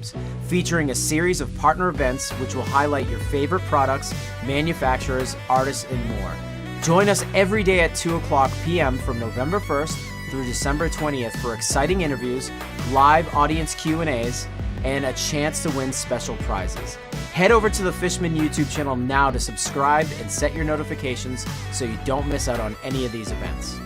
Games, featuring a series of partner events which will highlight your favorite products, manufacturers, artists, and more. Join us every day at 2 o'clock p.m. from November 1st through December 20th for exciting interviews, live audience Q&As, and a chance to win special prizes. Head over to the Fishman YouTube channel now to subscribe and set your notifications so you don't miss out on any of these events.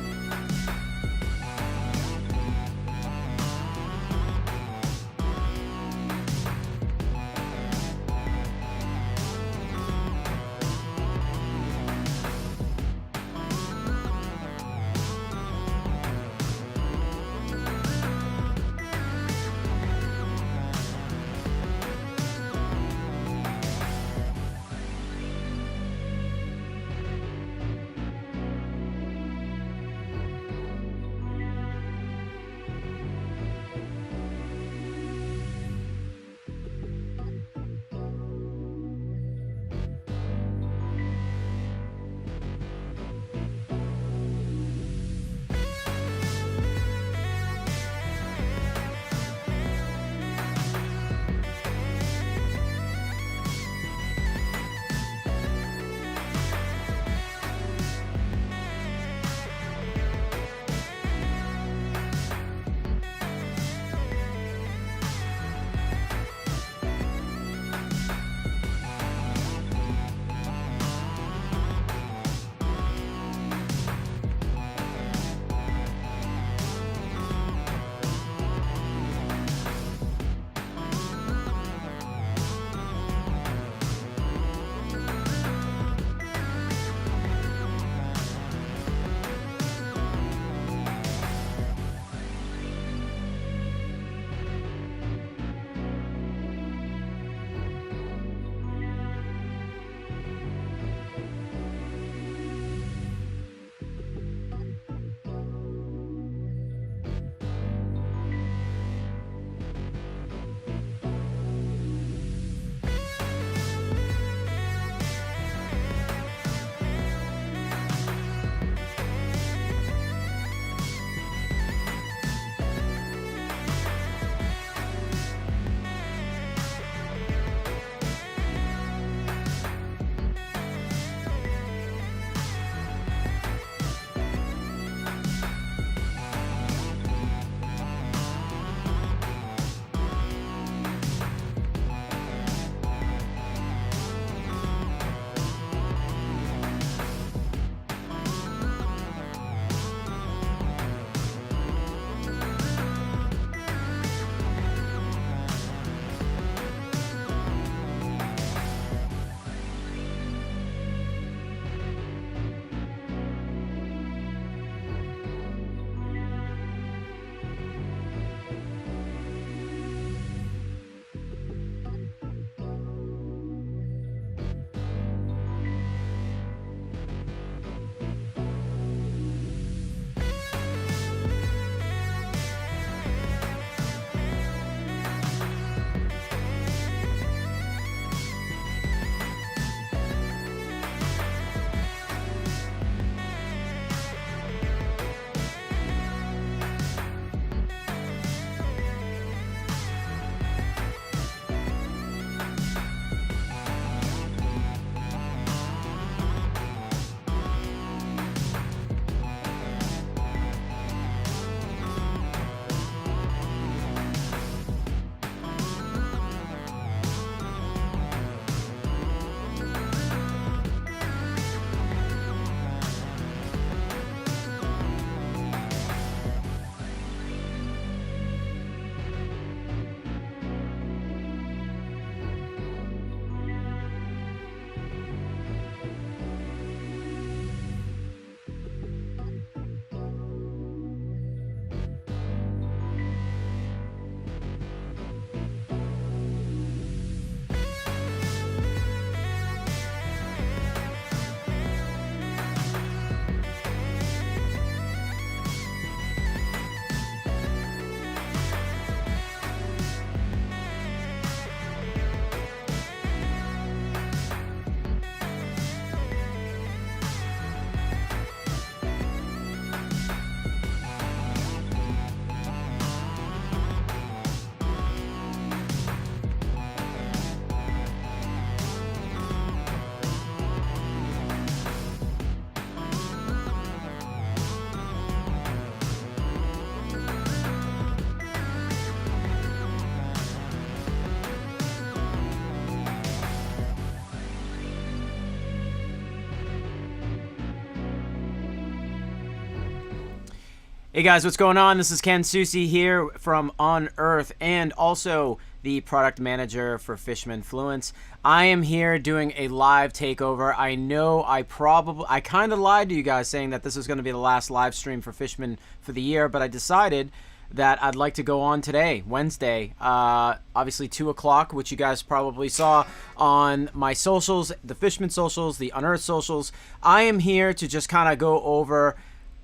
Hey guys, what's going on? This is Ken Susi here from Unearth and also the product manager for Fishman Fluence. I am here doing a live takeover. I know I kind of lied to you guys saying that this is going to be the last live stream for Fishman for the year, but I decided that I'd like to go on today, Wednesday, obviously 2 o'clock, which you guys probably saw on my socials, the Fishman socials, the Unearth socials. I am here to just kind of go over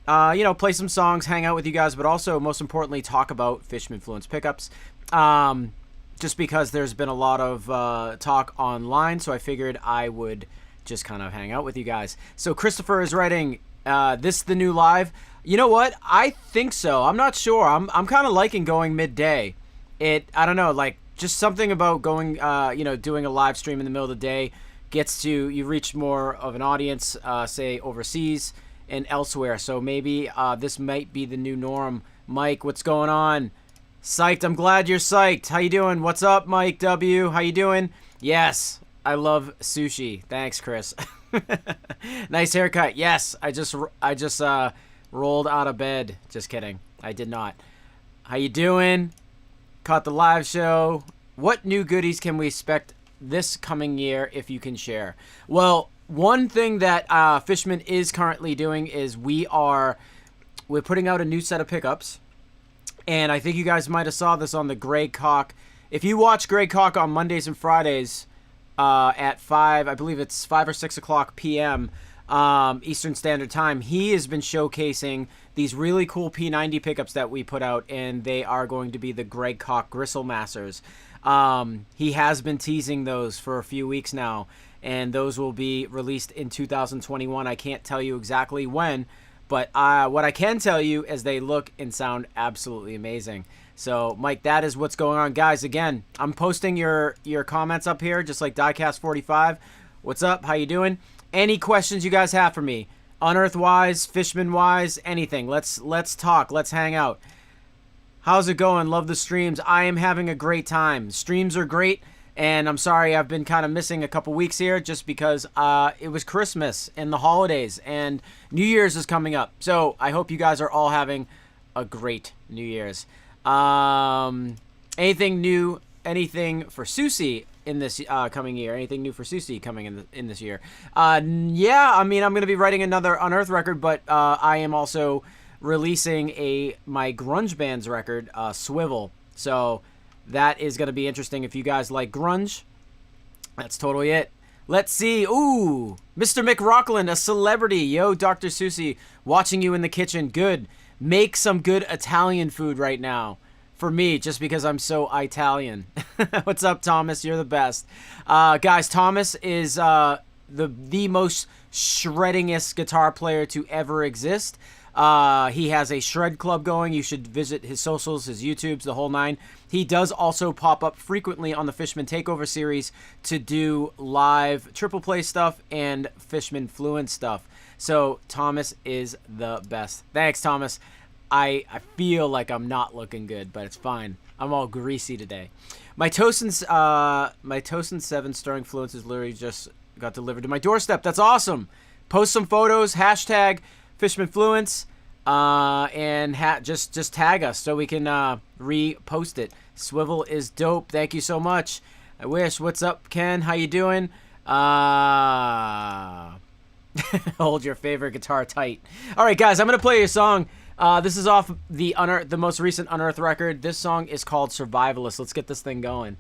play some songs, hang out with you guys, but also, most importantly, talk about Fishman Fluence pickups. Just because there's been a lot of talk online, so I figured I would just kind of hang out with you guys. So Christopher is writing, this the new live? You know what? I think so. I'm not sure. I'm kind of liking going midday. I don't know, like, just something about going, doing a live stream in the middle of the day you reach more of an audience, say, overseas and elsewhere. So maybe this might be the new norm. Mike, what's going on? Psyched. I'm glad you're psyched. How you doing? What's up, Mike W? How you doing? Yes, I love sushi. Thanks, Chris. Nice haircut. Yes, I just rolled out of bed. Just kidding. I did not. How you doing? Caught the live show. What new goodies can we expect this coming year if you can share? Well, one thing that Fishman is currently doing is we're putting out a new set of pickups, and I think you guys might have saw this on the Greg Koch. If you watch Greg Koch on Mondays and Fridays at 5, I believe it's 5 or 6 o'clock p.m. Eastern Standard Time, he has been showcasing these really cool P90 pickups that we put out, and they are going to be the Greg Koch Gristle Masters. He has been teasing those for a few weeks now, and those will be released in 2021. I can't tell you exactly when, but what I can tell you is they look and sound absolutely amazing. So, Mike, that is what's going on. Guys, again, I'm posting your comments up here, just like Diecast45. What's up? How you doing? Any questions you guys have for me, Unearth-wise, Fishman-wise, anything. Let's talk. Let's hang out. How's it going? Love the streams. I am having a great time. Streams are great. And I'm sorry I've been kind of missing a couple weeks here just because it was Christmas and the holidays and New Year's is coming up. So I hope you guys are all having a great New Year's. Anything new, anything for Susi in this coming year? Anything new for Susi coming in this year? Yeah, I mean, I'm going to be writing another Unearth record, but I am also releasing my grunge band's record, Swivel. So that is going to be interesting if you guys like grunge. That's totally it. Let's see. Ooh, Mr. Mick Rockland, a celebrity. Yo, Dr. Susi, watching you in the kitchen. Good. Make some good Italian food right now for me, just because I'm so Italian. What's up, Thomas? You're the best. Guys, Thomas is the most shreddingest guitar player to ever exist. He has a shred club going. You should visit his socials, his YouTubes, the whole nine. He does also pop up frequently on the Fishman Takeover series to do live triple play stuff and Fishman Fluence stuff. So Thomas is the best. Thanks, Thomas. I feel like I'm not looking good, but it's fine. I'm all greasy today. My Tosin 7 starring Fluence is literally just got delivered to my doorstep. That's awesome. Post some photos, hashtag Fishman Fluence, and just tag us so we can repost it. Swivel is dope. Thank you so much. I wish. What's up, Ken? How you doing? Hold your favorite guitar tight. All right, guys, I'm gonna play you a song. This is off the most recent Unearth record. This song is called Survivalist. Let's get this thing going.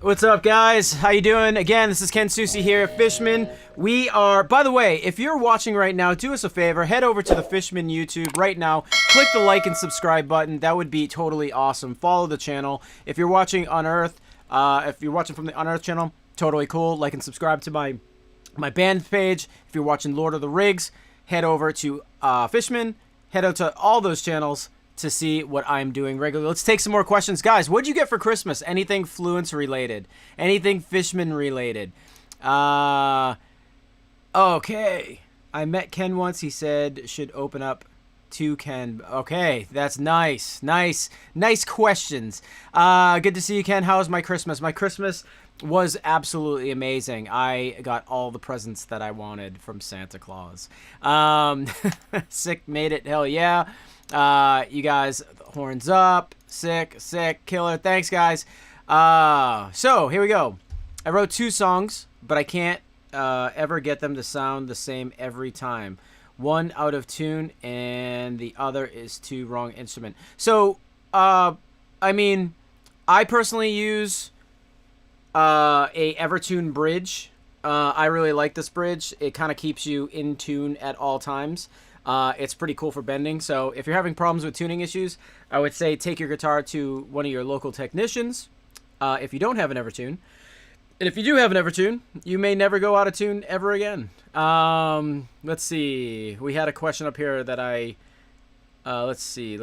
What's up, guys? How you doing? Again, this is Ken Susi here at Fishman. We are, by the way, if you're watching right now, do us a favor, head over to the Fishman YouTube right now, click the like and subscribe button. That would be totally awesome. Follow the channel. If you're watching Unearth, if you're watching from the Unearth channel, totally cool. Like and subscribe to my band page. If you're watching Lord of the Rigs, head over to Fishman. Head out to all those channels to see what I'm doing regularly. Let's take some more questions. Guys, what'd you get for Christmas? Anything Fluence related? Anything Fishman related? Okay. I met Ken once. He said should open up to Ken. Okay, that's nice. Nice questions. Good to see you, Ken. How was my Christmas? My Christmas was absolutely amazing. I got all the presents that I wanted from Santa Claus. Sick made it. Hell yeah. You guys, horns up. Sick, killer. Thanks, guys. So here we go. I wrote 2 songs, but I can't ever get them to sound the same every time. One out of tune, and the other is to wrong instrument. So, I mean, I personally use a Evertune bridge. I really like this bridge. It kind of keeps you in tune at all times. It's pretty cool for bending. So if you're having problems with tuning issues, I would say take your guitar to one of your local technicians if you don't have an Evertune. And if you do have an Evertune, you may never go out of tune ever again. Let's see. We had a question up here that I... let's see.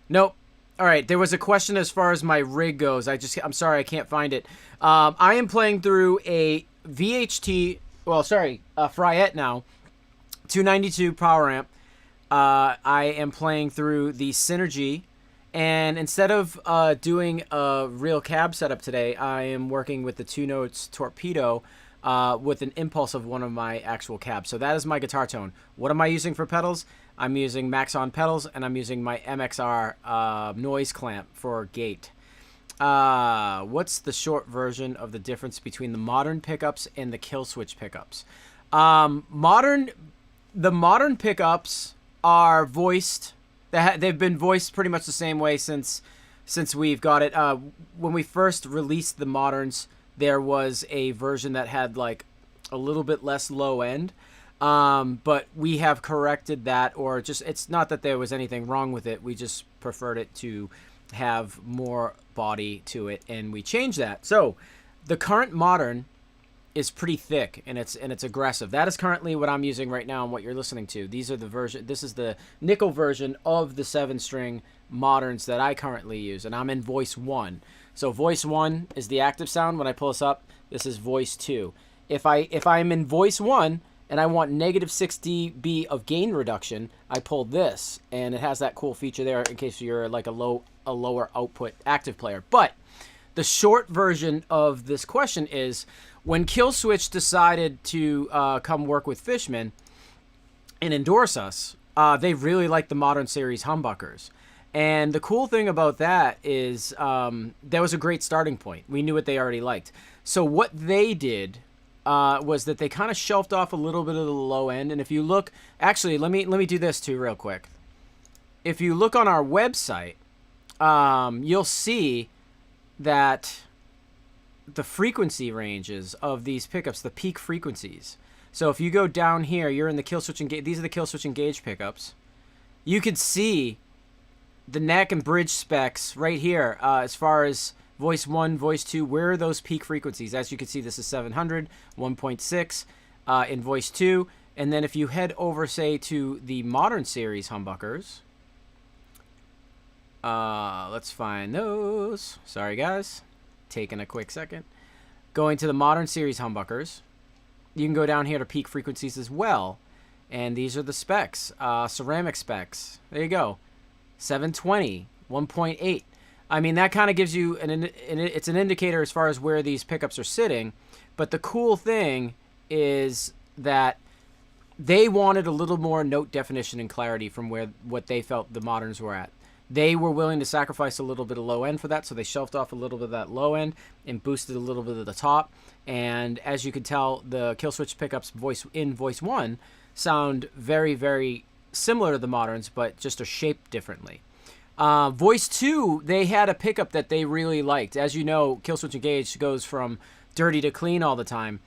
Nope. All right, there was a question as far as my rig goes. I'm sorry, I can't find it. I am playing through a VHT, a Fryette now, 292 power amp. I am playing through the Synergy, and instead of doing a real cab setup today, I am working with the 2 Notes Torpedo with an impulse of one of my actual cabs. So that is my guitar tone. What am I using for pedals? I'm using Maxon pedals, and I'm using my MXR noise clamp for gate. What's the short version of the difference between the modern pickups and the kill switch pickups? The modern pickups are voiced. They've been voiced pretty much the same way since we've got it. When we first released the moderns, there was a version that had like a little bit less low end. But we have corrected that, or just, it's not that there was anything wrong with it. We just preferred it to have more body to it, and we changed that. So the current modern is pretty thick, and it's aggressive. That is currently what I'm using right now and what you're listening to. These are the version. This is the nickel version of the 7-string moderns that I currently use, and I'm in voice 1. So voice 1 is the active sound. When I pull this up, this is voice 2. If I'm in voice 1 and I want -6 dB of gain reduction, I pull this, and it has that cool feature there in case you're like a lower output active player. But the short version of this question is, when Killswitch decided to come work with Fishman and endorse us, they really liked the Modern Series humbuckers. And the cool thing about that is that was a great starting point. We knew what they already liked. So what they did was that they kind of shelved off a little bit of the low end. And if you look, actually, let me do this too real quick. If you look on our website, you'll see that the frequency ranges of these pickups, the peak frequencies. So if you go down here, you're in the Killswitch Engage. These are the Killswitch Engage pickups. You could see the neck and bridge specs right here as far as voice 1, voice 2. Where are those peak frequencies? As you can see, this is 700, 1.6 in voice 2. And then if you head over, say, to the Modern Series humbuckers, let's find those. Sorry, guys. Taking a quick second. Going to the Modern Series humbuckers, you can go down here to peak frequencies as well. And these are the specs, ceramic specs. There you go. 720, 1.8. I mean, that kind of gives you it's an indicator as far as where these pickups are sitting. But the cool thing is that they wanted a little more note definition and clarity from what they felt the moderns were at. They were willing to sacrifice a little bit of low end for that, so they shelved off a little bit of that low end and boosted a little bit of the top. And as you can tell, the Killswitch pickups voice 1 sound very, very similar to the moderns, but just are shaped differently. Voice 2, they had a pickup that they really liked. As you know, Killswitch Engage goes from dirty to clean all the time.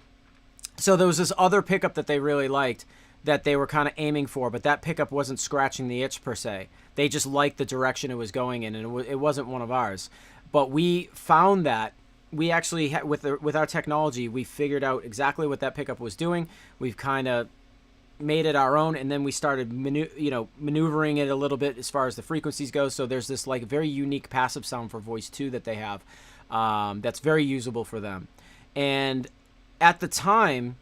So there was this other pickup that they really liked that they were kind of aiming for, but that pickup wasn't scratching the itch per se. They just liked the direction it was going in, and it wasn't one of ours. But we found that we actually, with our technology, we figured out exactly what that pickup was doing. We've kind of made it our own, and then we started maneuvering it a little bit as far as the frequencies go. So there's this like very unique passive sound for voice 2 that they have that's very usable for them. And at the time,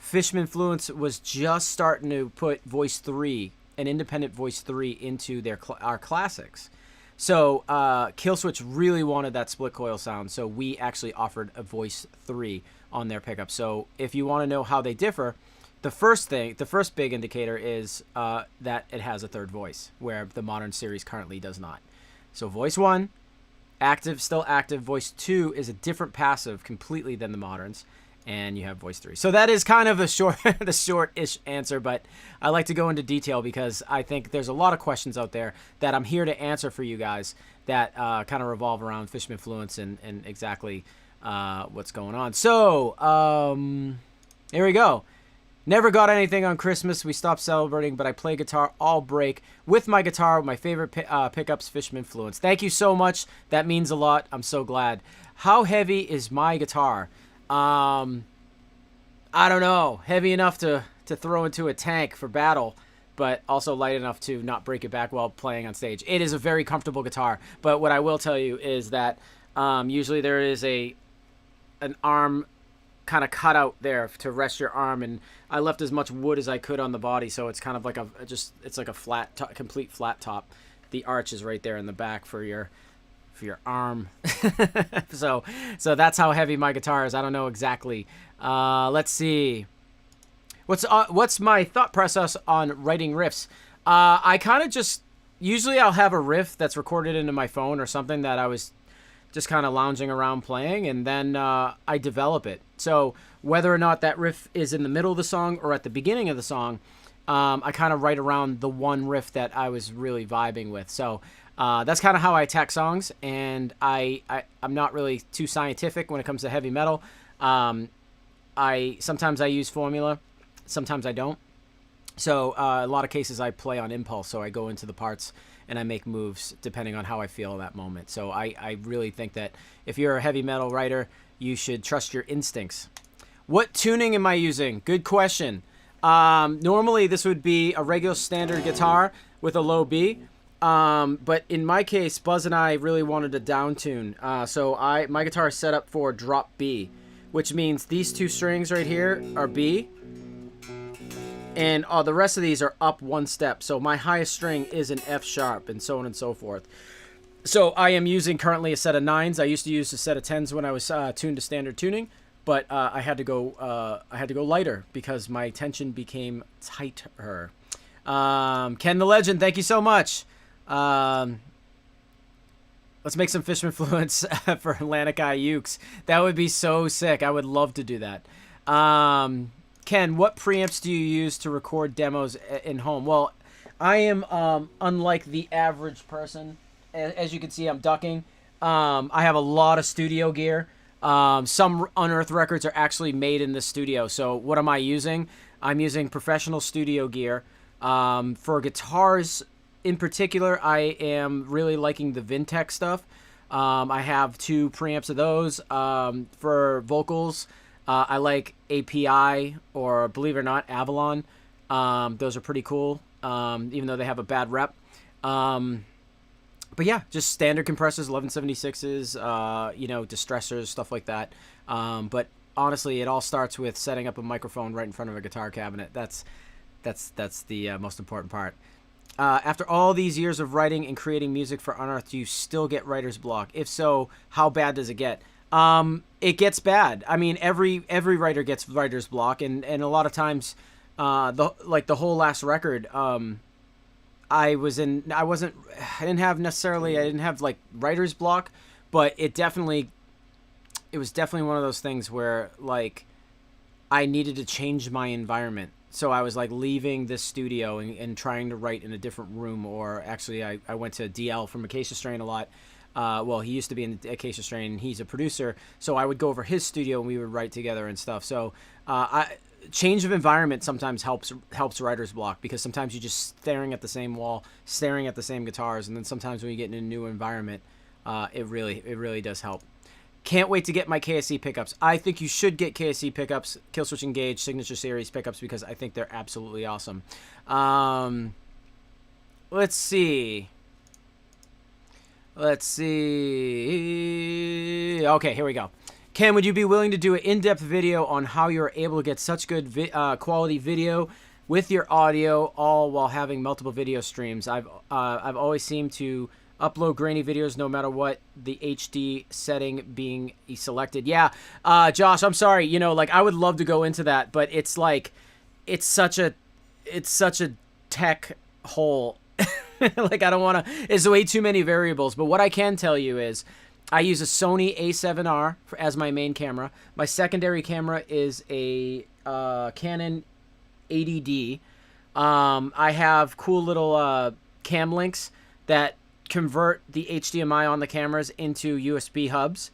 Fishman Fluence was just starting to put voice 3, an independent voice 3, into our classics. So Killswitch really wanted that split coil sound, so we actually offered a voice 3 on their pickup. So if you want to know how they differ, the first big indicator is that it has a third voice, where the Modern Series currently does not. So voice 1, active, still active. Voice 2 is a different passive completely than the moderns. And you have voice 3. So that is kind of the short-ish answer, but I like to go into detail because I think there's a lot of questions out there that I'm here to answer for you guys that kind of revolve around Fishman Fluence and exactly what's going on. So here we go. Never got anything on Christmas. We stopped celebrating, but I play guitar all break with my guitar, with my favorite pickups, Fishman Fluence. Thank you so much. That means a lot. I'm so glad. How heavy is my guitar? I don't know. Heavy enough to throw into a tank for battle, but also light enough to not break it back while playing on stage. It is a very comfortable guitar, but what I will tell you is that usually there is an arm kind of cut out there to rest your arm, and I left as much wood as I could on the body, so it's kind of like it's like a flat top, complete flat top. The arch is right there in the back for your arm. so that's how heavy my guitar is. I don't know exactly. Let's see. What's my thought process on writing riffs? I kind of just, usually I'll have a riff that's recorded into my phone or something that I was just kind of lounging around playing, and then I develop it. So whether or not that riff is in the middle of the song or at the beginning of the song, I kind of write around the one riff that I was really vibing with. So that's kind of how I attack songs, and I'm not really too scientific when it comes to heavy metal. Sometimes I use formula, sometimes I don't. So a lot of cases I play on impulse, so I go into the parts and I make moves depending on how I feel at that moment. So I really think that if you're a heavy metal writer, you should trust your instincts. What tuning am I using? Good question. Normally this would be a regular standard guitar with a low B. But in my case, Buzz and I really wanted a down tune. So my guitar is set up for drop B, which means these two strings right here are B. And the rest of these are up one step. So my highest string is an F sharp, and so on and so forth. So I am using currently a set of 9s. I used to use a set of 10s when I was tuned to standard tuning. But I had to go lighter because my tension became tighter. Ken the Legend, thank you so much. Let's make some Fishman Fluence for Atlantic Eye Ukes. That would be so sick. I would love to do that. Ken, what preamps do you use to record demos in home? Well, I am unlike the average person. As you can see, I'm ducking. I have a lot of studio gear. Some Unearth records are actually made in the studio. So what am I using? I'm using professional studio gear. For guitars in particular, I am really liking the Vintech stuff. I have 2 preamps of those. For vocals, I like API, or believe it or not, Avalon. Those are pretty cool, even though they have a bad rep. But yeah, just standard compressors, 1176s, distressors, stuff like that. But honestly, it all starts with setting up a microphone right in front of a guitar cabinet. That's the most important part. After all these years of writing and creating music for Unearth, do you still get writer's block? If so, how bad does it get? It gets bad. I mean, every writer gets writer's block, and a lot of times, the whole last record, I didn't have like writer's block, but it was definitely one of those things where like I needed to change my environment. So I was like leaving this studio and trying to write in a different room, or actually I went to DL from Acacia Strain a lot. Well, he used to be in Acacia Strain, and he's a producer. So I would go over his studio and we would write together and stuff. So change of environment sometimes helps writer's block, because sometimes you're just staring at the same wall, staring at the same guitars, and then sometimes when you get in a new environment, it really does help. Can't wait to get my KSC pickups. I think you should get KSC pickups, Killswitch Engage Signature Series pickups, because I think they're absolutely awesome. Let's see. Okay, here we go. Ken, would you be willing to do an in-depth video on how you're able to get such good quality video with your audio, all while having multiple video streams? I've always seemed to upload grainy videos no matter what the HD setting being selected. Yeah, Josh, I'm sorry. I would love to go into that, but it's like it's such a tech hole. Like, I don't want to. It's way too many variables. But what I can tell you is, I use a Sony A7R as my main camera. My secondary camera is a Canon 80D. I have cool little cam links that convert the HDMI on the cameras into USB hubs,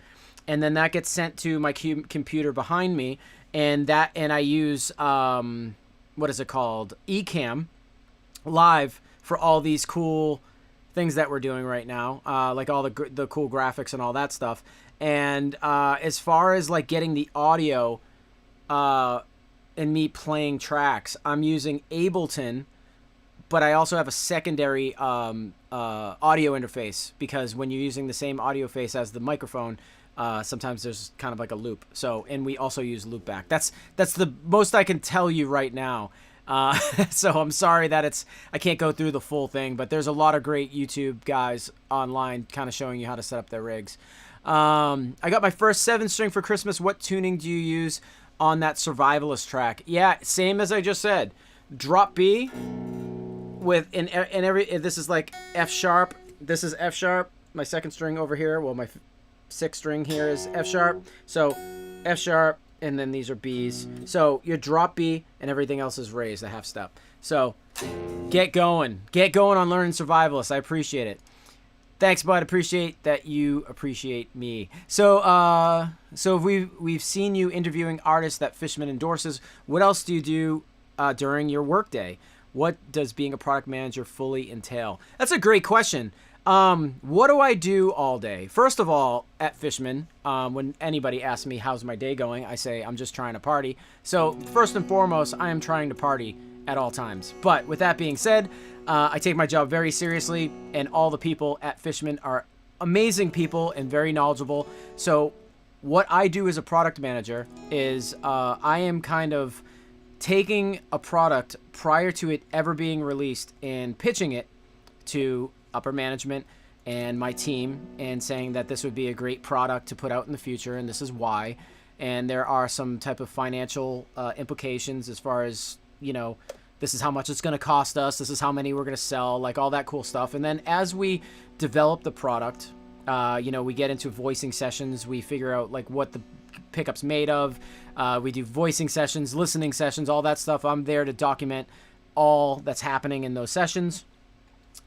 and then that gets sent to my computer behind me, and I use what is it called? Ecamm Live for all these cool things that we're doing right now, like all the cool graphics and all that stuff. And as far as like getting the audio and me playing tracks, I'm using Ableton, but I also have a secondary audio interface, because when you're using the same audio face as the microphone, sometimes there's kind of like a loop. So, and we also use loopback. That's the most I can tell you right now. So I'm sorry that I can't go through the full thing, but there's a lot of great YouTube guys online kind of showing you how to set up their rigs. I got my first 7-string for Christmas. What tuning do you use on that Survivalist track? Yeah, same as I just said. Drop B with this is like F sharp. This is F sharp. My second string over here. Well, my 6th string here is F sharp. So F sharp. And then these are B's. So your drop B and everything else is raised a half step. So get going. Get going on learning Survivalist. I appreciate it. Thanks, bud. Appreciate that you appreciate me. So we've seen you interviewing artists that Fishman endorses. What else do you do during your workday? What does being a product manager fully entail? That's a great question. What do I do all day? First of all, at Fishman, when anybody asks me how's my day going, I say I'm just trying to party. So first and foremost, I am trying to party at all times. But with that being said, I take my job very seriously, and all the people at Fishman are amazing people and very knowledgeable. So what I do as a product manager is I am kind of taking a product prior to it ever being released and pitching it to upper management and my team and saying that this would be a great product to put out in the future, and this is why. And there are some type of financial implications as far as, this is how much it's going to cost us, this is how many we're going to sell, like all that cool stuff. And then as we develop the product, we get into voicing sessions, we figure out like what the pickup's made of, we do voicing sessions, listening sessions, all that stuff. I'm there to document all that's happening in those sessions.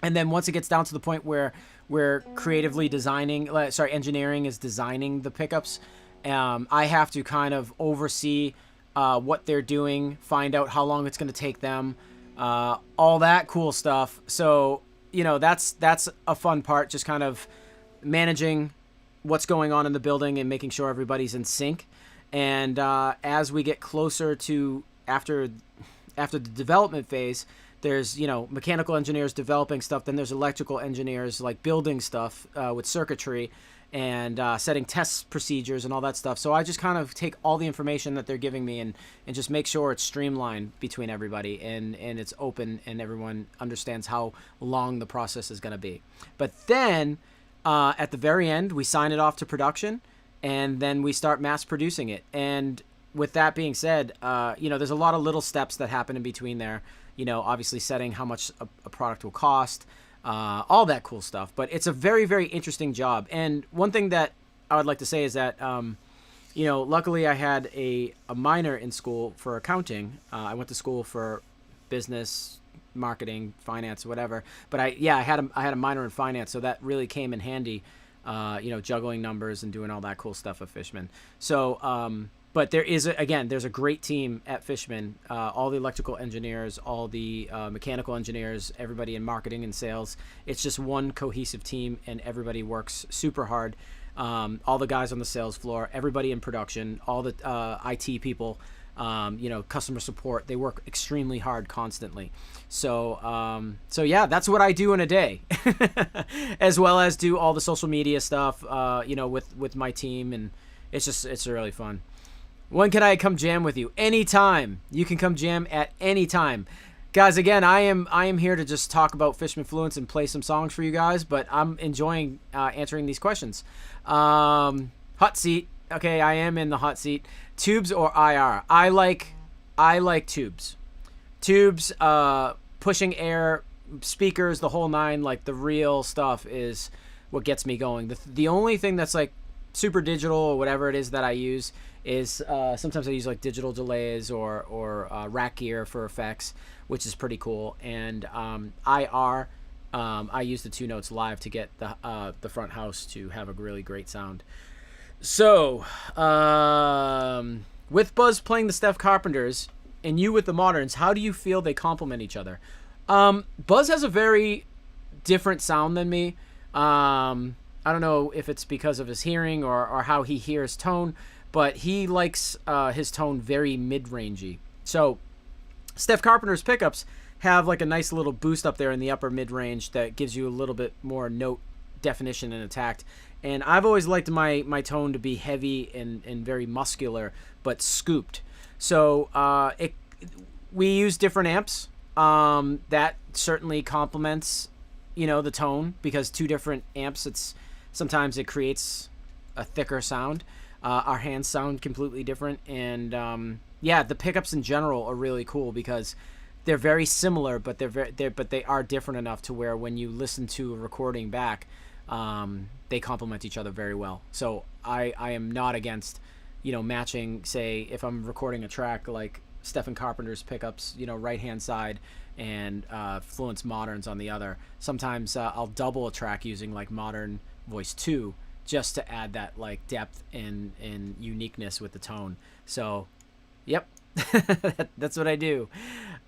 And then once it gets down to the point where we're creatively engineering is designing the pickups, I have to kind of oversee what they're doing, find out how long it's going to take them, all that cool stuff. So, that's a fun part, just kind of managing what's going on in the building and making sure everybody's in sync. And as we get closer to after the development phase, there's, mechanical engineers developing stuff. Then there's electrical engineers like building stuff with circuitry and setting test procedures and all that stuff. So I just kind of take all the information that they're giving me and just make sure it's streamlined between everybody and it's open and everyone understands how long the process is going to be. But then at the very end, we sign it off to production and then we start mass producing it. And with that being said, there's a lot of little steps that happen in between there. Obviously setting how much a product will cost, all that cool stuff. But it's a very, very interesting job. And one thing that I would like to say is that, luckily I had a minor in school for accounting. I went to school for business, marketing, finance, whatever. But I had a minor in finance, so that really came in handy, juggling numbers and doing all that cool stuff at Fishman. So, but there's a great team at Fishman. All the electrical engineers, all the mechanical engineers, everybody in marketing and sales. It's just one cohesive team, and everybody works super hard. All the guys on the sales floor, everybody in production, all the IT people, customer support. They work extremely hard constantly. So that's what I do in a day, as well as do all the social media stuff, with my team, and it's really fun. When can I come jam with you? Anytime. You can come jam at any time. Guys, again, I am here to just talk about Fishman Fluence and play some songs for you guys, but I'm enjoying answering these questions. Hot seat. Okay, I am in the hot seat. Tubes or IR? I like tubes. Tubes, pushing air, speakers, the whole nine, like the real stuff is what gets me going. The only thing that's like super digital or whatever it is that I use is sometimes I use like digital delays or rack gear for effects, which is pretty cool. And IR, I use the 2 notes live to get the front house to have a really great sound. So with Buzz playing the Steph Carpenters and you with the Moderns, how do you feel they complement each other? Buzz has a very different sound than me. I don't know if it's because of his hearing or how he hears tone, but he likes his tone very mid-rangey. So Steph Carpenter's pickups have like a nice little boost up there in the upper mid-range that gives you a little bit more note definition and attack. And I've always liked my tone to be heavy and very muscular, but scooped. So we use different amps. That certainly complements, the tone, because 2 different amps, sometimes it creates a thicker sound. Our hands sound completely different, and the pickups in general are really cool because they're very similar, but they are different enough to where when you listen to a recording back, they complement each other very well. So I am not against, matching, say, if I'm recording a track like Stephen Carpenter's pickups, right hand side, and Fluence Moderns on the other. Sometimes I'll double a track using like Modern Voice 2 just to add that like depth and uniqueness with the tone. So, yep, that's what I do.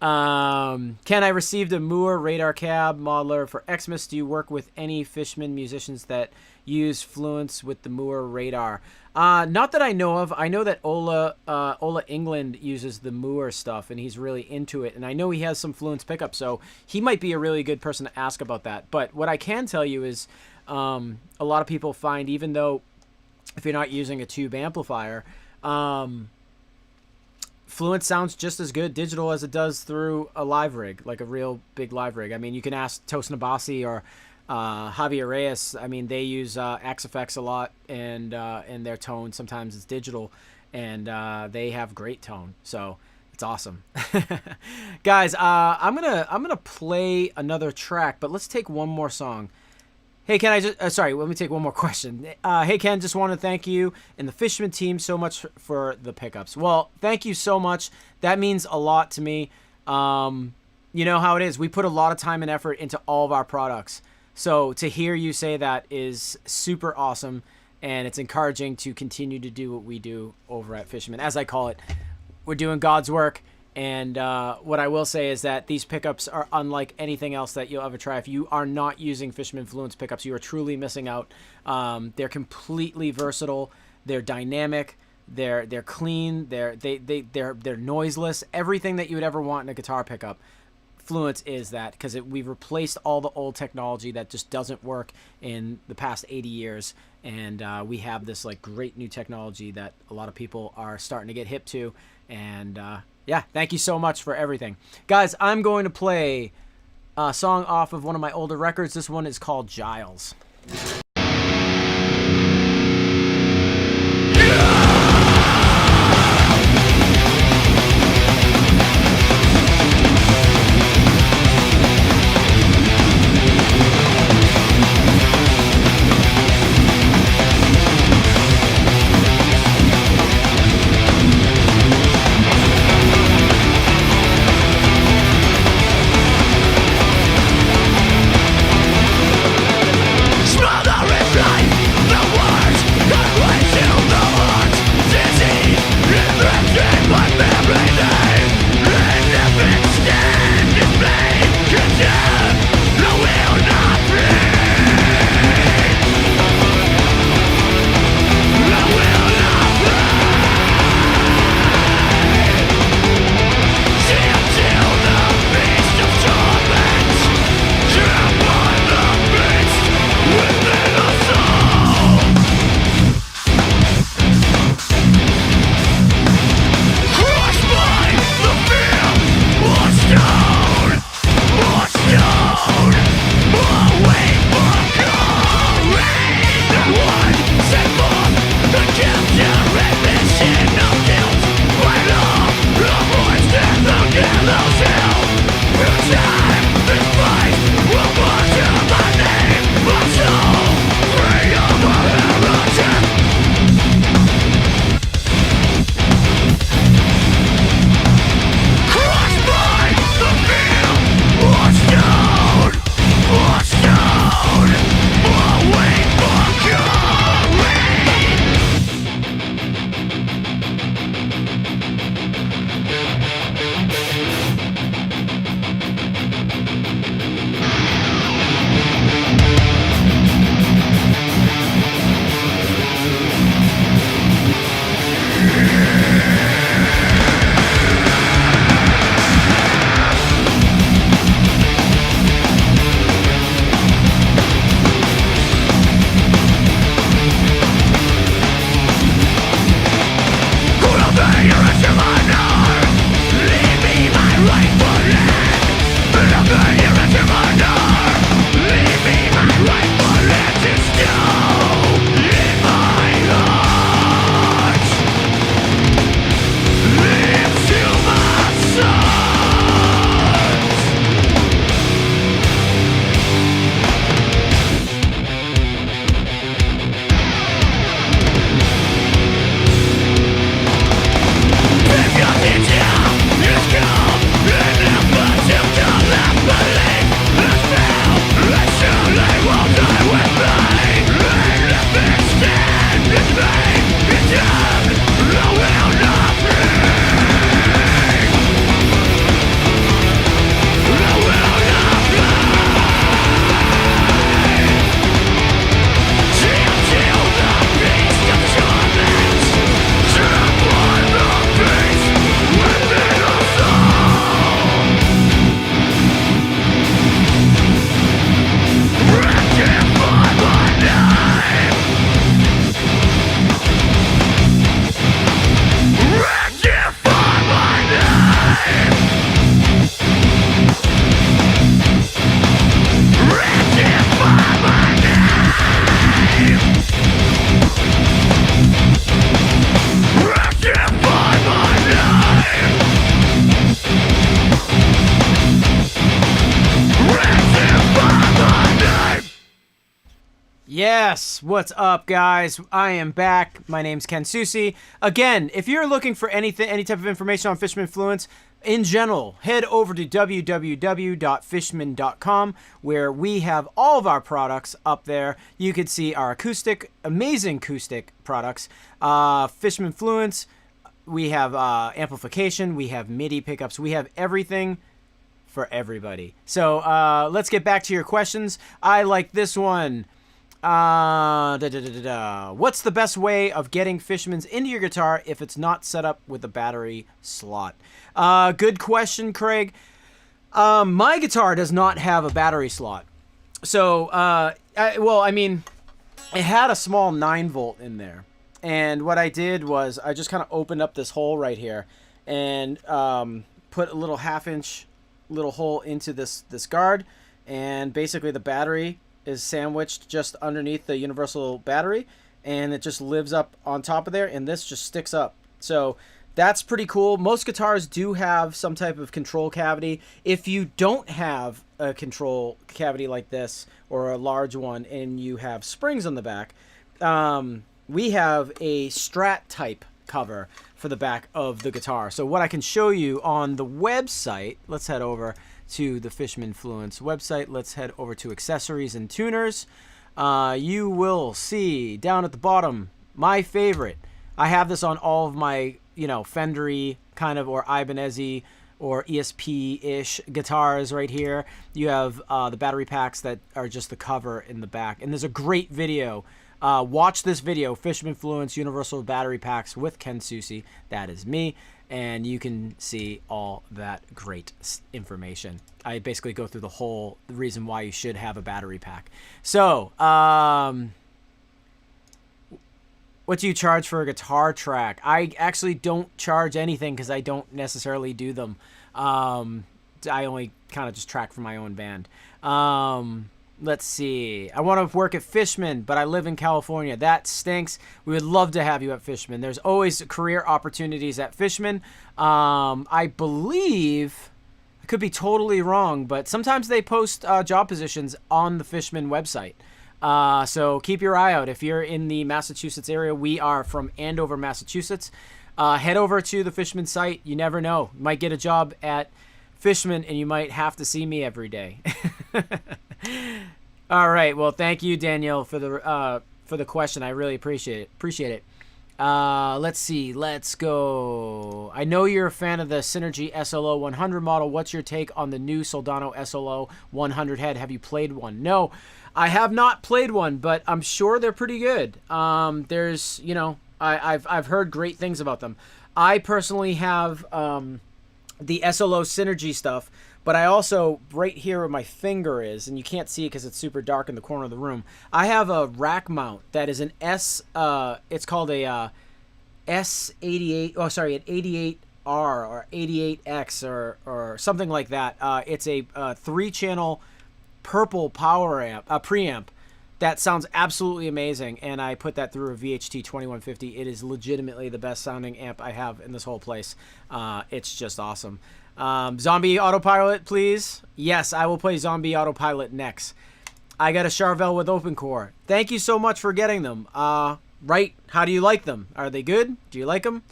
Ken, I received a Moore radar cab modeler for Xmas. Do you work with any Fishman musicians that use Fluence with the Moore radar? Not that I know of. I know that Ola England uses the Moore stuff, and he's really into it. And I know he has some Fluence pickups, so he might be a really good person to ask about that. But what I can tell you is a lot of people find, even though if you're not using a tube amplifier, Fluence sounds just as good digital as it does through a live rig, like a real big live rig. I mean, you can ask Toast Nabasi or Javier Reyes. I mean, they use XFX a lot, and their tone sometimes it's digital, and they have great tone. So it's awesome. Guys, I'm gonna play another track, but let's take one more song. Hey, Ken, let me take one more question. Hey, Ken, just want to thank you and the Fishman team so much for the pickups. Well, thank you so much. That means a lot to me. You know how it is. We put a lot of time and effort into all of our products. So to hear you say that is super awesome, and it's encouraging to continue to do what we do over at Fishman. As I call it, we're doing God's work. And what I will say is that these pickups are unlike anything else that you'll ever try. If you are not using Fishman Fluence pickups, you are truly missing out. They're completely versatile. They're dynamic. They're clean. They're noiseless. Everything that you would ever want in a guitar pickup, Fluence is that, because we've replaced all the old technology that just doesn't work in the past 80 years. And we have this like great new technology that a lot of people are starting to get hip to. And yeah, thank you so much for everything. Guys, I'm going to play a song off of one of my older records. This one is called Giles. Brother! Yes, what's up, guys? I am back. My name's Ken Susi. Again, if you're looking for any type of information on Fishman Fluence in general, head over to www.fishman.com, where we have all of our products up there. You could see our amazing acoustic products. Fishman Fluence, we have amplification, we have MIDI pickups, we have everything for everybody. So let's get back to your questions. I like this one. What's the best way of getting Fishmans into your guitar if it's not set up with a battery slot? Good question, Craig. My guitar does not have a battery slot. So, it had a small 9-volt in there. And what I did was I just kind of opened up this hole right here and put a little 1/2-inch little hole into this guard. And basically the battery is sandwiched just underneath the universal battery, and it just lives up on top of there, and this just sticks up. So that's pretty cool. Most guitars do have some type of control cavity. If you don't have a control cavity like this or a large one and you have springs on the back, we have a Strat type cover for the back of the guitar. So what I can show you on the website, let's head over to the Fishman Fluence website. Let's head over to accessories and tuners. You will see down at the bottom, my favorite. I have this on all of my, Fendery kind of, or Ibanez or ESP-ish guitars right here. You have the battery packs that are just the cover in the back. And there's a great video. Watch this video, Fishman Fluence Universal Battery Packs with Ken Susi. That is me. And you can see all that great information. I basically go through the reason why you should have a battery pack. So, what do you charge for a guitar track? I actually don't charge anything because I don't necessarily do them. I only kind of just track for my own band. Let's see. I want to work at Fishman, but I live in California. That stinks. We would love to have you at Fishman. There's always career opportunities at Fishman. I believe, I could be totally wrong, but sometimes they post job positions on the Fishman website. So keep your eye out. If you're in the Massachusetts area, we are from Andover, Massachusetts. Head over to the Fishman site. You never know. You might get a job at Fishman, and you might have to see me every day. All right. Well, thank you, Danielle, for the question. I really appreciate it. Let's see. Let's go. I know you're a fan of the Synergy SLO 100 model. What's your take on the new Soldano SLO 100 head? Have you played one? No, I have not played one, but I'm sure they're pretty good. There's, I've heard great things about them. I personally have the SLO Synergy stuff, but I also, right here where my finger is, and you can't see it because it's super dark in the corner of the room, I have a rack mount that is an it's called a S88, an 88R or 88X or something like that. It's a 3-channel purple power amp, a preamp that sounds absolutely amazing, and I put that through a VHT 2150. It is legitimately the best sounding amp I have in this whole place. It's just awesome. Zombie Autopilot, please. Yes, I will play Zombie Autopilot next. I got a Charvel with open core. Thank you so much for getting them. Right, how do you like them? Are they good? Do you like them?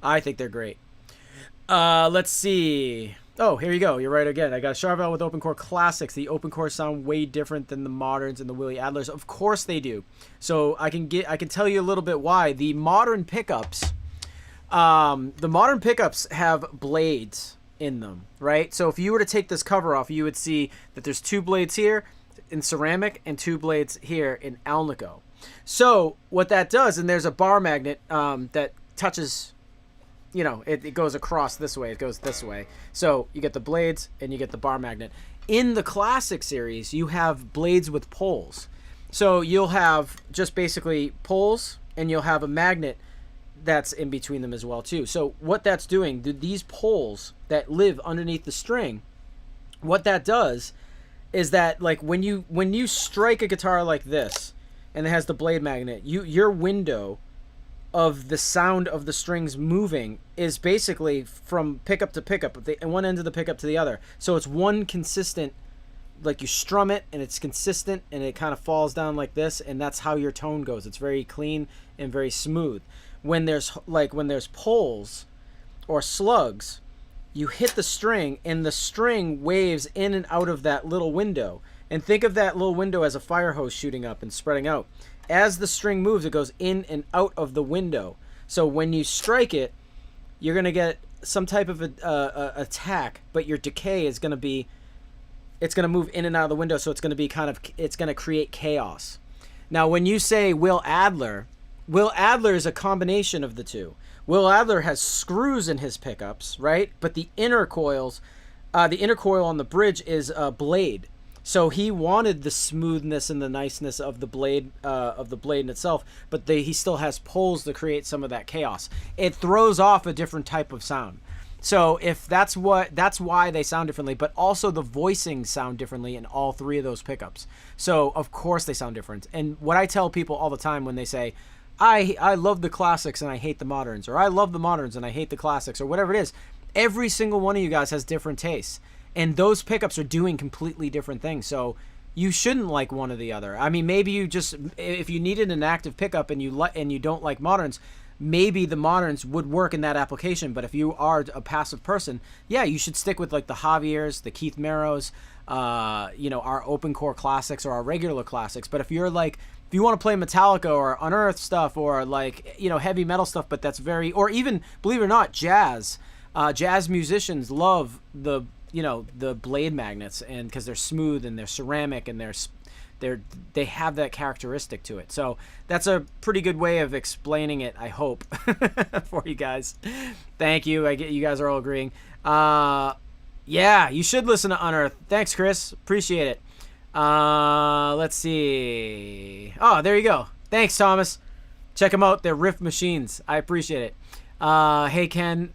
I think they're great. Let's see. Oh, here you go. You're right again. I got a Charvel with open core classics. The open core sound way different than the moderns and the Willie Adlers. Of course they do. So I can tell you a little bit why. The modern pickups have blades in them, right? So if you were to take this cover off, you would see that there's 2 blades here in ceramic and 2 blades here in Alnico. So what that does, and there's a bar magnet that touches, it goes across this way, it goes this way. So you get the blades and you get the bar magnet. In the classic series, you have blades with poles. So you'll have just basically poles, and you'll have a magnet that's in between them as well too. So what that's doing, these poles that live underneath the string, what that does is that, like, when you strike a guitar like this and it has the blade magnet, your window of the sound of the strings moving is basically from pickup to pickup, and one end of the pickup to the other. So it's one consistent like you strum it and it's consistent and it kind of falls down like this, and that's how your tone goes. It's very clean and very smooth. When there's pulls or slugs, you hit the string and the string waves in and out of that little window. And think of that little window as a fire hose shooting up and spreading out. As the string moves, it goes in and out of the window. So when you strike it, you're going to get some type of attack, but your decay is going to be, it's going to move in and out of the window, so it's going to be it's going to create chaos. Now, when you say Will Adler is a combination of the two. Will Adler has screws in his pickups, right? But the inner coil on the bridge is a blade. So he wanted the smoothness and the niceness of the blade in itself, but he still has pulls to create some of that chaos. It throws off a different type of sound. So if that's why they sound differently, but also the voicings sound differently in all three of those pickups. So of course they sound different. And what I tell people all the time when they say, I love the classics and I hate the moderns, or I love the moderns and I hate the classics, or whatever it is, every single one of you guys has different tastes. And those pickups are doing completely different things. So you shouldn't like one or the other. I mean, maybe you just, if you needed an active pickup and you don't like moderns, maybe the moderns would work in that application. But if you are a passive person, yeah, you should stick with like the Javiers, the Keith Merrows, our open core classics or our regular classics. But if you want to play Metallica or Unearth stuff or heavy metal stuff, but that's or even, believe it or not, jazz musicians love the blade magnets, and because they're smooth and they're ceramic and they have that characteristic to it. So that's a pretty good way of explaining it, I hope, for you guys. Thank you. I get you guys are all agreeing. Yeah, you should listen to Unearth. Thanks, Chris. Appreciate it. Let's see. Oh, there you go. Thanks, Thomas. Check them out. They're riff machines. I appreciate it. Hey, Ken.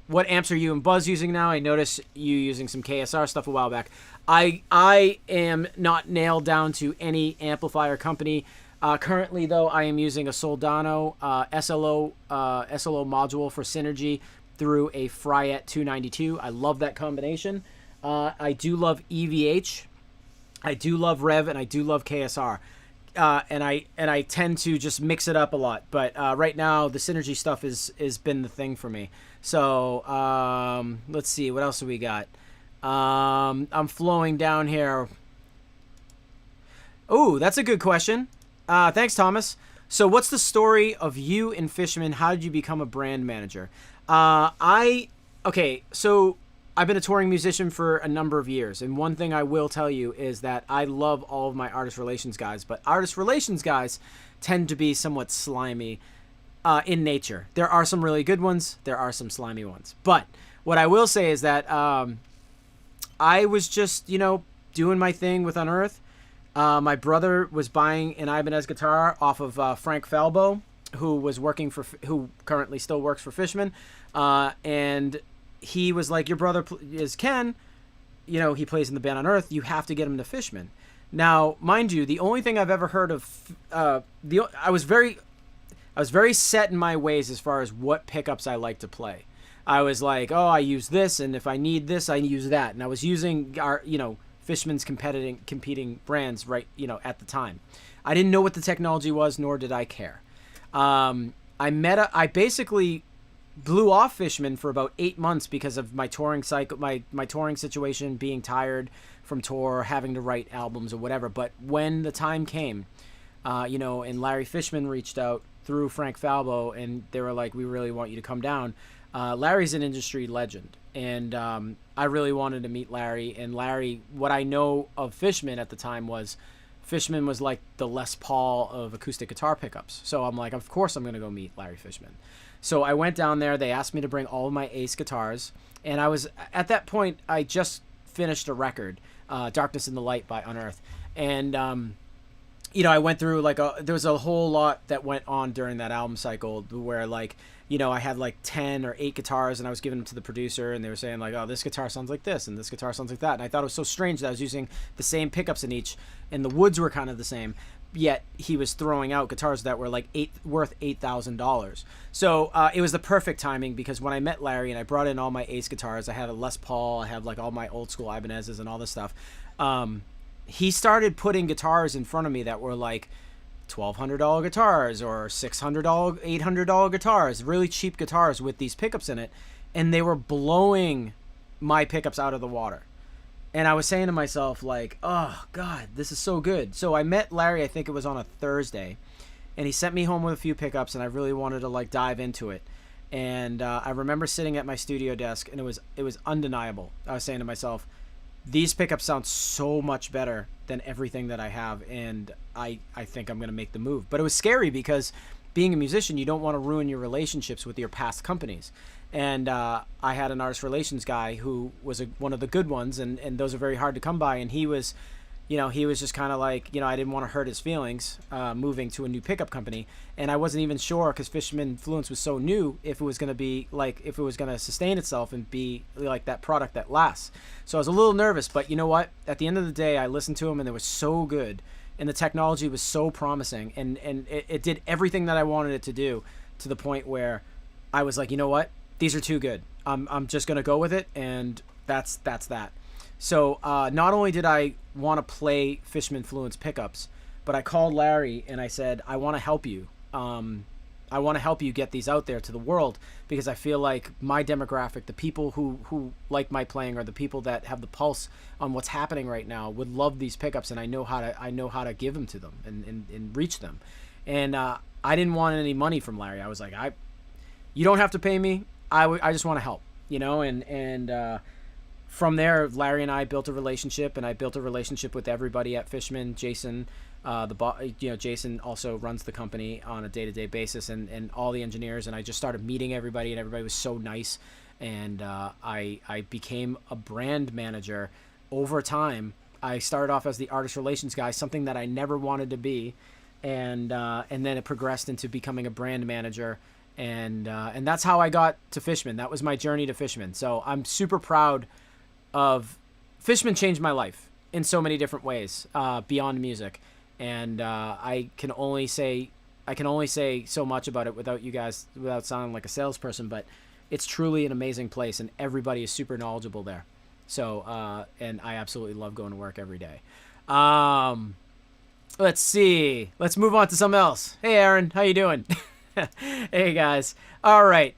What amps are you and Buzz using now? I noticed you using some KSR stuff a while back. I am not nailed down to any amplifier company. Currently, though, I am using a Soldano SLO module for synergy through a Fryette 292. I love that combination. I do love EVH. I do love Rev, and I do love KSR. And I tend to just mix it up a lot. But right now, the synergy stuff has been the thing for me. So let's see, what else do we got? I'm flowing down here. Oh, that's a good question. Thanks, Thomas. So what's the story of you and Fishman? How did you become a brand manager? Okay, so I've been a touring musician for a number of years, and one thing I will tell you is that I love all of my artist relations guys, but artist relations guys tend to be somewhat slimy in nature. There are some really good ones. There are some slimy ones. But what I will say is that I was just, doing my thing with Unearth. My brother was buying an Ibanez guitar off of Frank Falbo, who currently still works for Fishman. And he was like, your brother is Ken. He plays in the band Unearth. You have to get him to Fishman. Now, mind you, the only thing I've ever heard of, I was very set in my ways as far as what pickups I like to play. I was like, oh, I use this, and if I need this, I use that. And I was using our, Fishman's competing brands right, at the time. I didn't know what the technology was, nor did I care. I basically blew off Fishman for about 8 months because of my touring cycle, my touring situation, being tired from tour, having to write albums or whatever. But when the time came, and Larry Fishman reached out through Frank Falbo, and they were like, we really want you to come down. Larry's an industry legend, and I really wanted to meet Larry. And Larry, what I know of Fishman at the time was Fishman was like the Les Paul of acoustic guitar pickups. So I'm like, of course I'm going to go meet Larry Fishman. So I went down there. They asked me to bring all of my Ace guitars, and I was, at that point, I just finished a record, Darkness in the Light by Unearth. And I went through there was a whole lot that went on during that album cycle where I had 10 or 8 guitars, and I was giving them to the producer, and they were saying oh, this guitar sounds like this, and this guitar sounds like that. And I thought it was so strange that I was using the same pickups in each, and the woods were kind of the same, yet he was throwing out guitars that were worth $8,000. So it was the perfect timing, because when I met Larry and I brought in all my Ace guitars, I had a Les Paul, I have all my old school Ibanez's and all this stuff. he started putting guitars in front of me that were like $1,200 guitars or $600, $800 guitars, really cheap guitars with these pickups in it, and they were blowing my pickups out of the water. And I was saying to myself, like, oh God, this is so good. So I met Larry, I think it was on a Thursday, and he sent me home with a few pickups, and I really wanted to like dive into it. And I remember sitting at my studio desk, and it was undeniable. I was saying to myself, these pickups sound so much better than everything that I have, and I think I'm going to make the move. But it was scary because being a musician, you don't want to ruin your relationships with your past companies. And I had an artist relations guy who was one of the good ones, and those are very hard to come by. And he was, he was just kind of like, I didn't want to hurt his feelings moving to a new pickup company. And I wasn't even sure, because Fishman Fluence was so new, if it was going to be like, if it was going to sustain itself and be like that product that lasts. So I was a little nervous, but you know what? At the end of the day, I listened to him, and it was so good. And the technology was so promising, and it did everything that I wanted it to do, to the point where I was like, you know what? These are too good. I'm just going to go with it, and that's that. So not only did I want to play Fishman Fluence pickups, but I called Larry and I said, I want to help you. I want to help you get these out there to the world, because I feel like my demographic, the people who like my playing, are the people that have the pulse on what's happening right now, would love these pickups, and I know how to give them to them and reach them. And I didn't want any money from Larry. I was like, you don't have to pay me. I just want to help, and from there, Larry and I built a relationship, and I built a relationship with everybody at Fishman. Jason, Jason also runs the company on a day-to-day basis, and all the engineers, and I just started meeting everybody, and everybody was so nice. And I became a brand manager over time. I started off as the artist relations guy, something that I never wanted to be, and then it progressed into becoming a brand manager. And that's how I got to Fishman. That was my journey to Fishman. So I'm super proud of Fishman. Changed my life in so many different ways beyond music. And I can only say so much about it without sounding like a salesperson, but it's truly an amazing place, and everybody is super knowledgeable there. So and I absolutely love going to work every day. Let's see. Let's move on to something else. Hey, Aaron, how you doing? Hey guys. All right.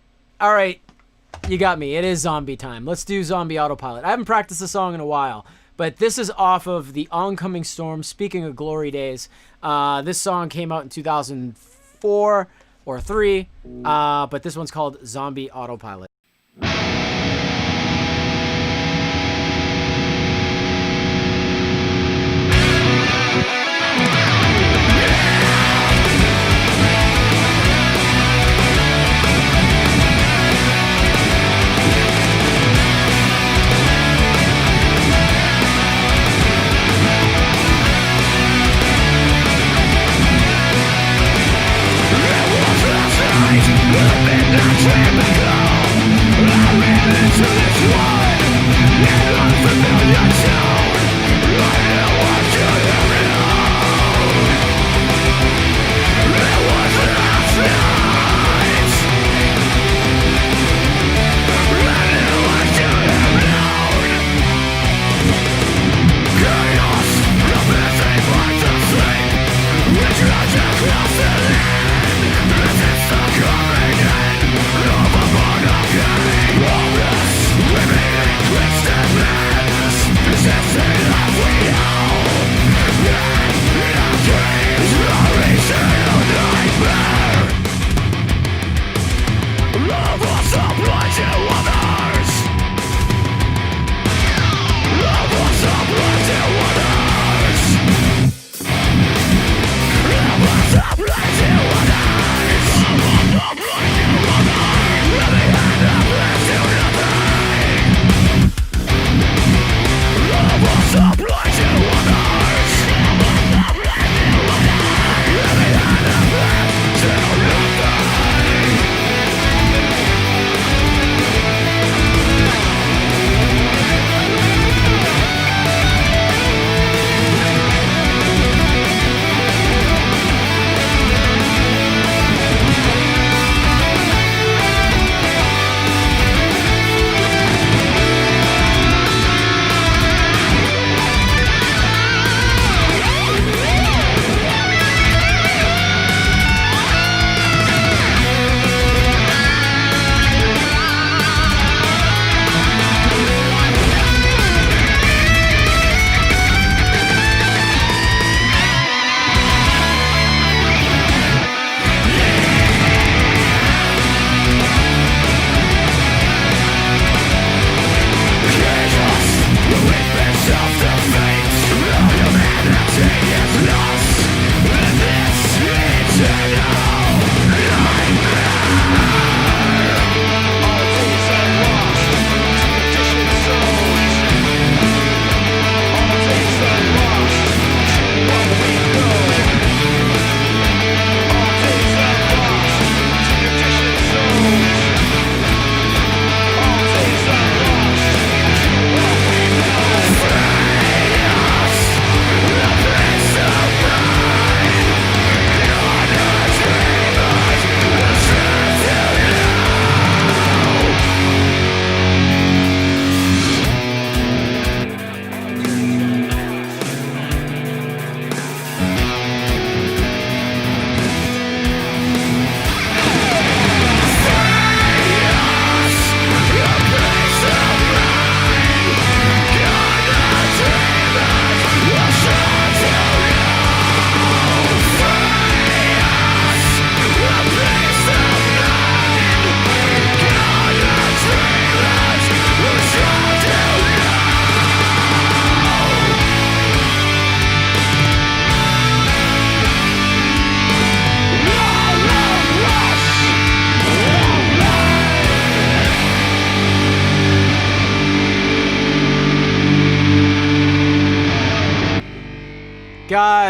You got me. It is zombie time. Let's do Zombie Autopilot. I haven't practiced the song in a while, but this is off of the Oncoming Storm. Speaking of glory days, this song came out in 2004 or 3, but this one's called Zombie Autopilot.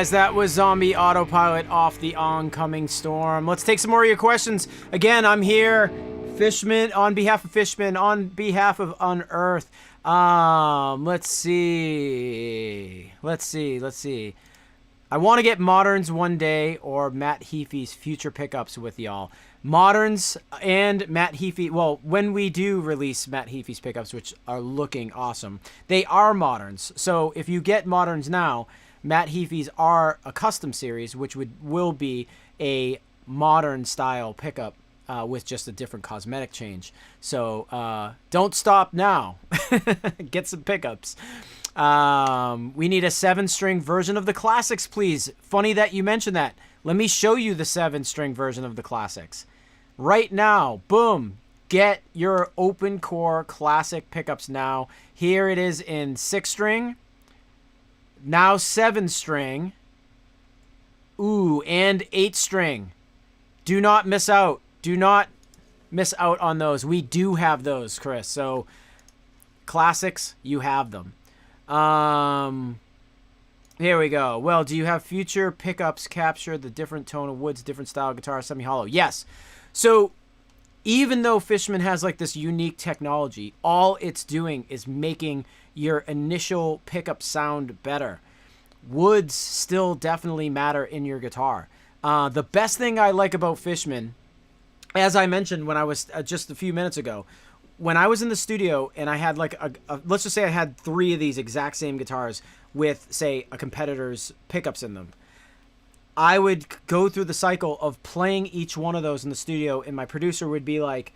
guys, that was Zombie Autopilot off the oncoming storm. Let's take some more of your questions. Again, I'm here, Fishman, on behalf of Fishman, on behalf of Unearth. Let's see. I want to get Moderns one day, or Matt Heafy's future pickups with y'all. Moderns and Matt Heafy, well, when we do release Matt Heafy's pickups, which are looking awesome, they are Moderns. So if you get Moderns now, Matt Heafy's are a custom series, which will be a modern style pickup with just a different cosmetic change. So don't stop now. Get some pickups. We need a 7-string version of the classics, please. Funny that you mentioned that. Let me show you the 7-string version of the classics. Right now, boom. Get your open core classic pickups now. Here it is in 6-string. Now 7-string. Ooh, and 8-string. Do not miss out. Do not miss out on those. We do have those, Chris. So, classics, you have them. Here we go. Well, do you have future pickups capture the different tone of woods, different style guitar, semi-hollow? Yes. So, even though Fishman has like this unique technology, all it's doing is making your initial pickup sound better. Woods still definitely matter in your guitar. The best thing I like about Fishman, as I mentioned when I was just a few minutes ago, when I was in the studio and I had like let's just say I had 3 of these exact same guitars with, say, a competitor's pickups in them, I would go through the cycle of playing each one of those in the studio, and my producer would be like,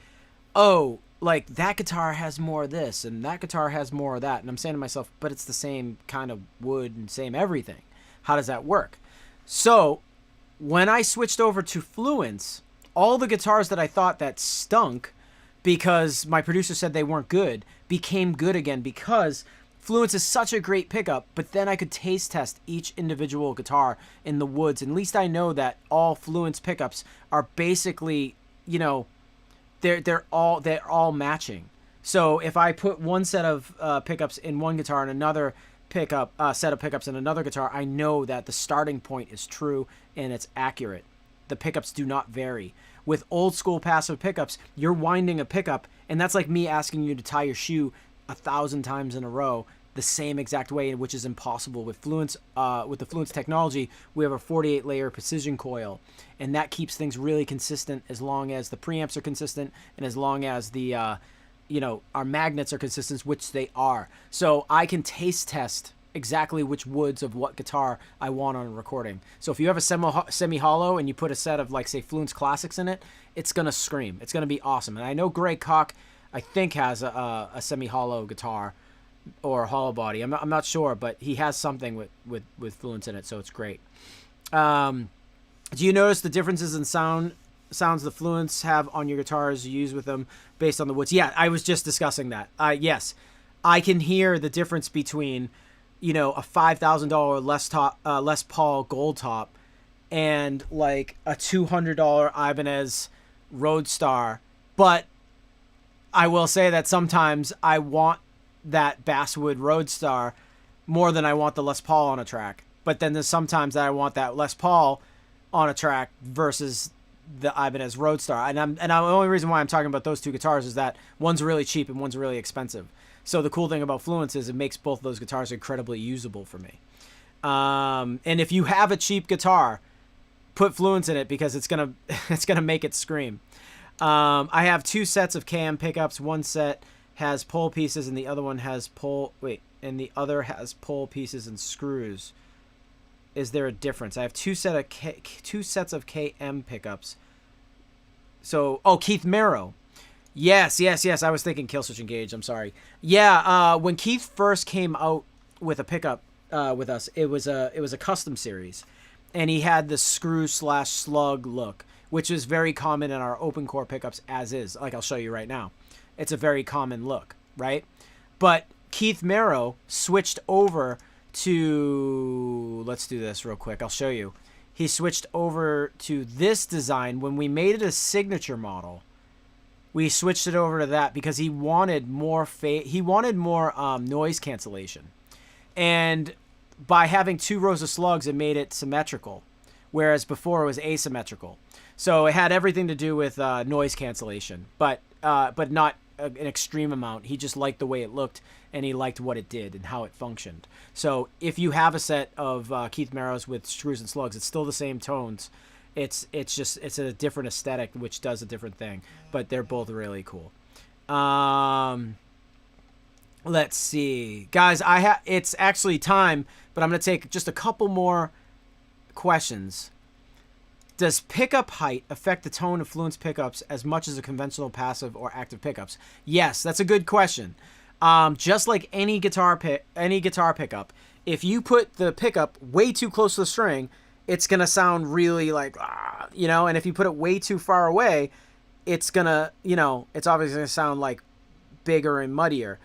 oh, like that guitar has more of this and that guitar has more of that. And I'm saying to myself, but it's the same kind of wood and same everything. How does that work? So when I switched over to Fluence, all the guitars that I thought that stunk because my producer said they weren't good became good again, because Fluence is such a great pickup. But then I could taste test each individual guitar in the woods, and at least I know that all Fluence pickups are basically, you know, they're all matching. So if I put one set of pickups in one guitar and another set of pickups in another guitar, I know that the starting point is true and it's accurate. The pickups do not vary. With old school passive pickups, you're winding a pickup, and that's like me asking you to tie your shoe 1,000 times in a row the same exact way, which is impossible. With Fluence, with the Fluence technology, we have a 48-layer precision coil, and that keeps things really consistent as long as the preamps are consistent and as long as the our magnets are consistent, which they are. So I can taste test exactly which woods of what guitar I want on a recording. So if you have a semi-hollow and you put a set of, like, say, Fluence Classics in it, it's going to scream. It's going to be awesome. And I know Greg Koch, I think, has a semi-hollow guitar or hollow body. I'm not sure, but he has something with Fluence in it, so it's great. Do you notice the differences in sounds the Fluence have on your guitars you use with them based on the woods? Yeah, I was just discussing that. Yes, I can hear the difference between, a $5,000 Les Paul Gold Top and like a $200 Ibanez Roadstar. But I will say that sometimes I want that Basswood Roadstar more than I want the Les Paul on a track. But then there's sometimes that I want that Les Paul on a track versus the Ibanez Roadstar. And the only reason why I'm talking about those two guitars is that one's really cheap and one's really expensive. So the cool thing about Fluence is it makes both those guitars incredibly usable for me. And if you have a cheap guitar, put Fluence in it, because it's gonna make it scream. I have 2 sets of KM pickups. One set has pole pieces and the other one has pole pieces and screws. Is there a difference? I have 2 sets of KM pickups. So, Keith Merrow. Yes. I was thinking Killswitch Engage. I'm sorry. Yeah, when Keith first came out with a pickup with us, it was a custom series, and he had the screw/slug look, which is very common in our open core pickups as is. Like I'll show you right now. It's a very common look, right? But Keith Merrow switched over to, let's do this real quick. I'll show you. He switched over to this design when we made it a signature model. We switched it over to that because he wanted more noise cancellation. And by having 2 rows of slugs, it made it symmetrical, whereas before it was asymmetrical. So it had everything to do with noise cancellation, but not an extreme amount. He just liked the way it looked, and he liked what it did and how it functioned. So if you have a set of Keith Merrows with screws and slugs, it's still the same tones. It's a different aesthetic, which does a different thing, but they're both really cool. Let's see, guys. It's actually time, but I'm gonna take just a couple more questions. Does pickup height affect the tone of Fluence pickups as much as a conventional passive or active pickups? Yes, that's a good question. Just like any guitar pickup, if you put the pickup way too close to the string, it's gonna sound really like, and if you put it way too far away, it's gonna, it's obviously gonna sound like bigger and muddier.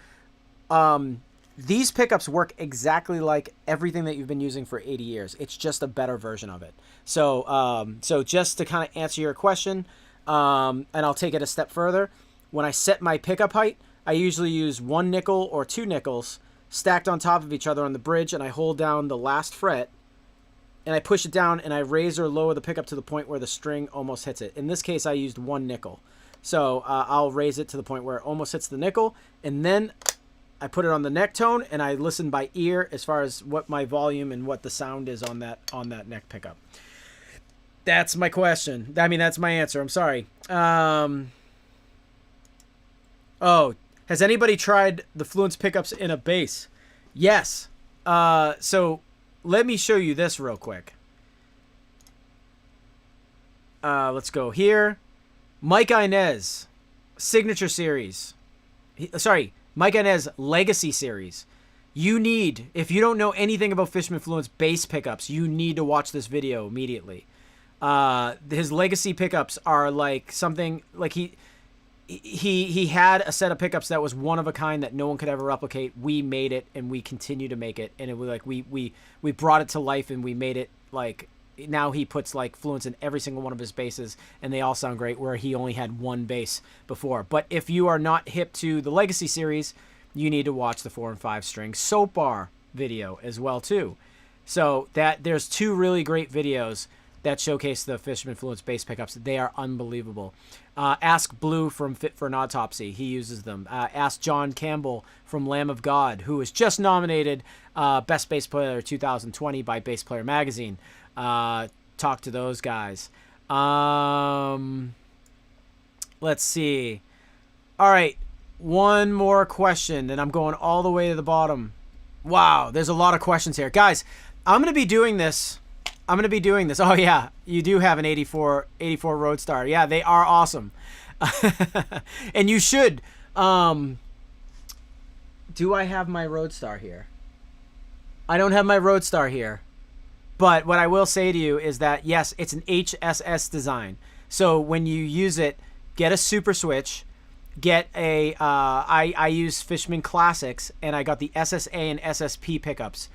These pickups work exactly like everything that you've been using for 80 years. It's just a better version of it. So, just to kind of answer your question, and I'll take it a step further. When I set my pickup height, I usually use 1 nickel or 2 nickels stacked on top of each other on the bridge, and I hold down the last fret, and I push it down, and I raise or lower the pickup to the point where the string almost hits it. In this case, I used 1 nickel. So I'll raise it to the point where it almost hits the nickel, and then I put it on the neck tone, and I listen by ear as far as what my volume and what the sound is on that neck pickup. That's my question. I mean, that's my answer. I'm sorry. Oh, has anybody tried the Fluence pickups in a bass? Yes. So let me show you this real quick. Let's go here. Mike Inez, Signature Series. Mike Inez Legacy Series. You need, if you don't know anything about Fishman Fluence bass pickups, you need to watch this video immediately. His Legacy pickups are like something like he had a set of pickups that was one of a kind that no one could ever replicate. We made it, and we continue to make it, and it was like we brought it to life, and we made it like. Now he puts like Fluence in every single one of his basses, and they all sound great, where he only had 1 bass before. But if you are not hip to the Legacy series, you need to watch the 4 and 5 string Soap Bar video as well too. So there's 2 really great videos that showcase the Fishman Fluence bass pickups. They are unbelievable. Ask Blue from Fit for an Autopsy. He uses them. Ask John Campbell from Lamb of God, who was just nominated Best Bass Player 2020 by Bass Player Magazine. Talk to those guys. Let's see. All right, one more question, and I'm going all the way to the bottom. Wow, there's a lot of questions here. Guys, I'm going to be doing this. Oh, yeah, you do have an 84 Roadstar. Yeah, they are awesome. And you should. Do I have my Roadstar here? I don't have my Roadstar here. But what I will say to you is that, yes, it's an HSS design. So when you use it, get a Super Switch, get a, I use Fishman Classics, and I got the SSA and SSP pickups.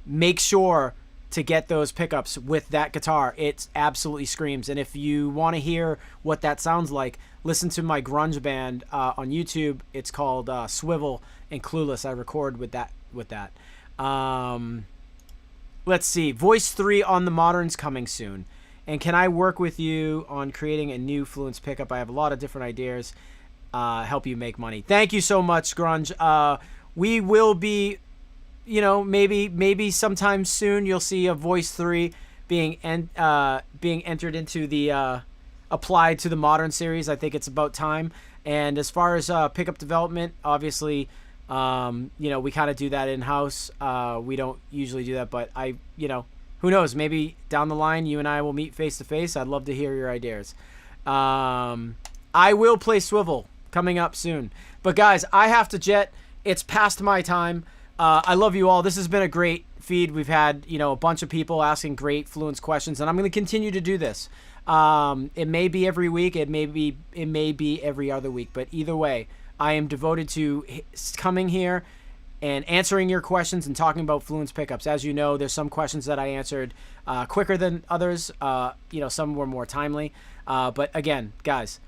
Make sure to get those pickups with that guitar. It absolutely screams. And if you want to hear what that sounds like, listen to my grunge band on YouTube. It's called Swivel and Clueless. I record with that. Let's see. Voice 3 on the Moderns coming soon. And can I work with you on creating a new Fluence pickup? I have a lot of different ideas. Help you make money. Thank you so much, Grunge. We will be, maybe sometime soon you'll see a Voice 3 being entered into the applied to the Modern series. I think it's about time. And as far as pickup development, obviously, we kind of do that in-house. We don't usually do that, but who knows? Maybe down the line, you and I will meet face-to-face. I'd love to hear your ideas. I will play Swivel coming up soon. But guys, I have to jet. It's past my time. I love you all. This has been a great feed. We've had, a bunch of people asking great Fluence questions, and I'm going to continue to do this. It may be every week. It may be every other week, but either way, I am devoted to coming here and answering your questions and talking about Fluence pickups. As you know, there's some questions that I answered quicker than others. Some were more timely. But again, guys,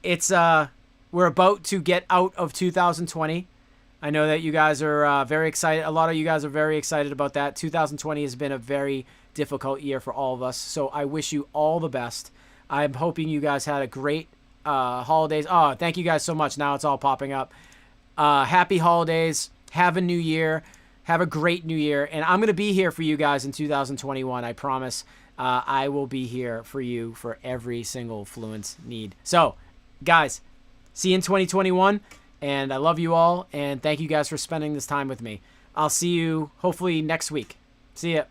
it's we're about to get out of 2020. I know that you guys are very excited. A lot of you guys are very excited about that. 2020 has been a very difficult year for all of us. So I wish you all the best. I'm hoping you guys had a great holidays. Oh, thank you guys so much. Now it's all popping up. Happy holidays. Have a new year. Have a great new year. And I'm going to be here for you guys in 2021. I promise. I will be here for you for every single Fluence need. So, guys, see you in 2021. And I love you all. And thank you guys for spending this time with me. I'll see you hopefully next week. See ya.